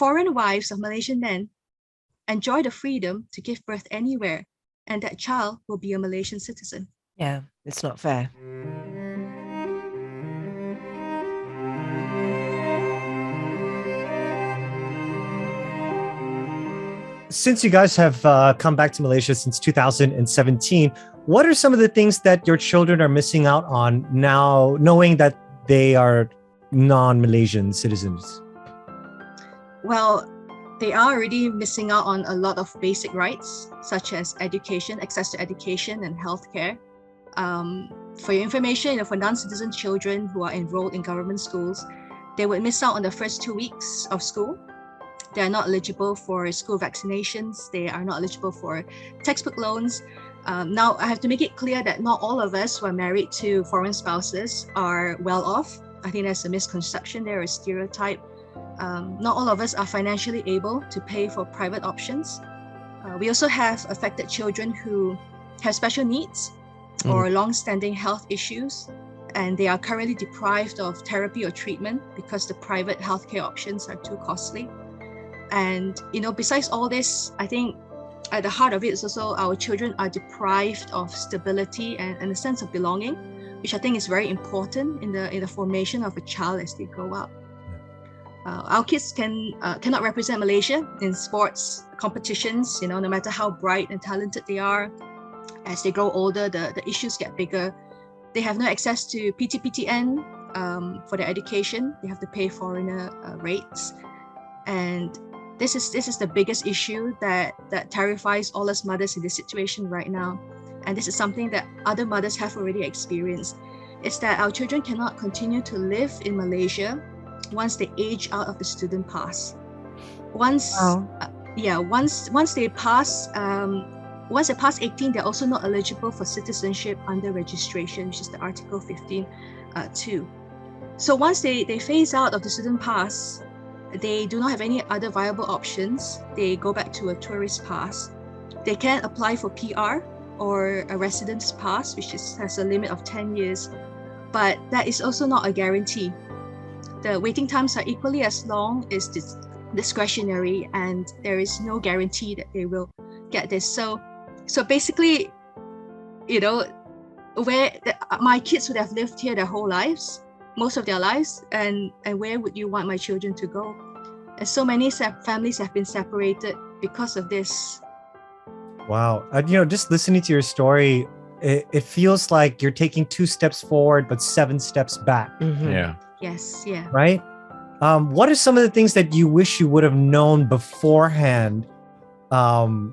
foreign wives of Malaysian men enjoy the freedom to give birth anywhere, and that child will be a Malaysian citizen. Yeah, it's not fair. Since you guys have come back to Malaysia since 2017, what are some of the things that your children are missing out on now, knowing that they are non-Malaysian citizens? Well, they are already missing out on a lot of basic rights, such as education, access to education and healthcare. For your information, for non-citizen children who are enrolled in government schools, they would miss out on the first 2 weeks of school. They are not eligible for school vaccinations. They are not eligible for textbook loans. Now, I have to make it clear that not all of us who are married to foreign spouses are well off. I think there's a misconception there, a stereotype. Not all of us are financially able to pay for private options. We also have affected children who have special needs or long-standing health issues, and they are currently deprived of therapy or treatment because the private healthcare options are too costly. And, besides all this, I think at the heart of it is also our children are deprived of stability and a sense of belonging, which I think is very important in the formation of a child as they grow up. Our kids cannot represent Malaysia in sports competitions, no matter how bright and talented they are. As they grow older, the issues get bigger. They have no access to PTPTN for their education. They have to pay foreigner rates. And this is the biggest issue that terrifies all us mothers in this situation right now. And this is something that other mothers have already experienced. It's that our children cannot continue to live in Malaysia once they age out of the student pass. Once they pass 18, they're also not eligible for citizenship under registration, which is the Article 15(2). So once they phase out of the student pass, they do not have any other viable options. They go back to a tourist pass. They can apply for PR or a residence pass, which has a limit of 10 years, but that is also not a guarantee. The waiting times are equally as long, as discretionary, and there is no guarantee that they will get this. So basically, my kids would have lived here their whole lives, most of their lives, and where would you want my children to go? And so many families have been separated because of this. Wow. Just listening to your story, it feels like you're taking 2 steps forward, but 7 steps back. Mm-hmm. Yeah. Yes, yeah. Right? What are some of the things that you wish you would have known beforehand,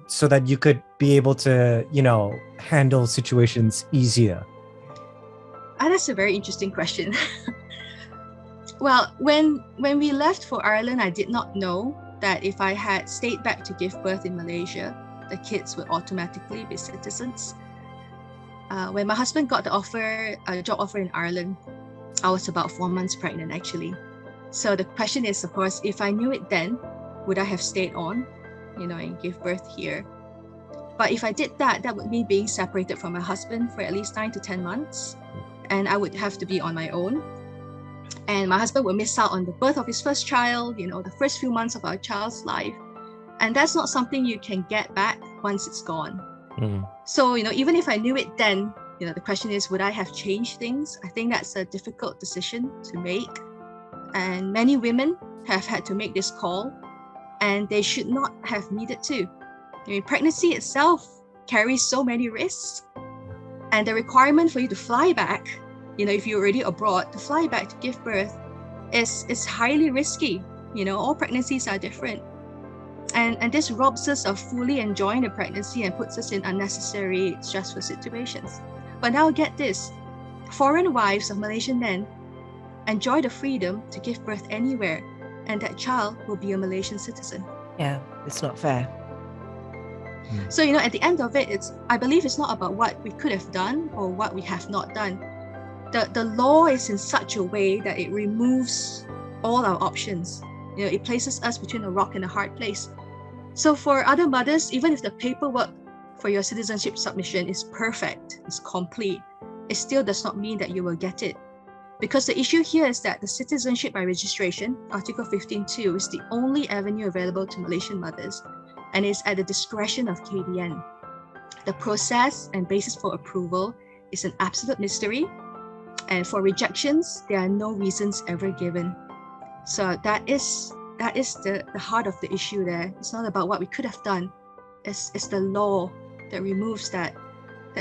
so that you could be able to, handle situations easier? That's a very interesting question. Well, when we left for Ireland, I did not know that if I had stayed back to give birth in Malaysia, the kids would automatically be citizens. When my husband got a job offer in Ireland, I was about 4 months pregnant, actually. So the question is, of course, if I knew it then, would I have stayed on, and give birth here? But if I did that would mean being separated from my husband for at least 9 to 10 months. And I would have to be on my own. And my husband would miss out on the birth of his first child, the first few months of our child's life. And that's not something you can get back once it's gone. So, even if I knew it then, the question is, would I have changed things? I think that's a difficult decision to make. And many women have had to make this call, and they should not have needed to. Pregnancy itself carries so many risks. And the requirement for you to fly back, if you're already abroad, to fly back to give birth is highly risky. All pregnancies are different. And this robs us of fully enjoying the pregnancy and puts us in unnecessary stressful situations. But now get this, foreign wives of Malaysian men enjoy the freedom to give birth anywhere, and that child will be a Malaysian citizen. Yeah, it's not fair. So, at the end of it, I believe it's not about what we could have done or what we have not done. The law is in such a way that it removes all our options. It places us between a rock and a hard place. So for other mothers, even if the paperwork for your citizenship submission is perfect, is complete, it still does not mean that you will get it. Because the issue here is that the citizenship by registration, Article 15.2, is the only avenue available to Malaysian mothers and is at the discretion of KDN. The process and basis for approval is an absolute mystery, and for rejections, there are no reasons ever given. So that is the heart of the issue there. It's not about what we could have done. It's the law that removes that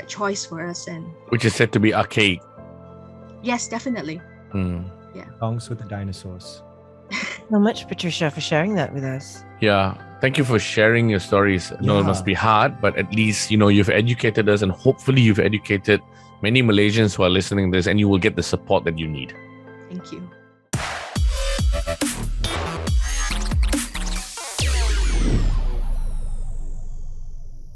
choice for us. And which is said to be archaic. Yes, definitely. Songs with the dinosaurs. So much, Patricia, for sharing that with us. Yeah. Thank you for sharing your stories. I know it must be hard, but at least, you've educated us, and hopefully you've educated many Malaysians who are listening to this, and you will get the support that you need. Thank you.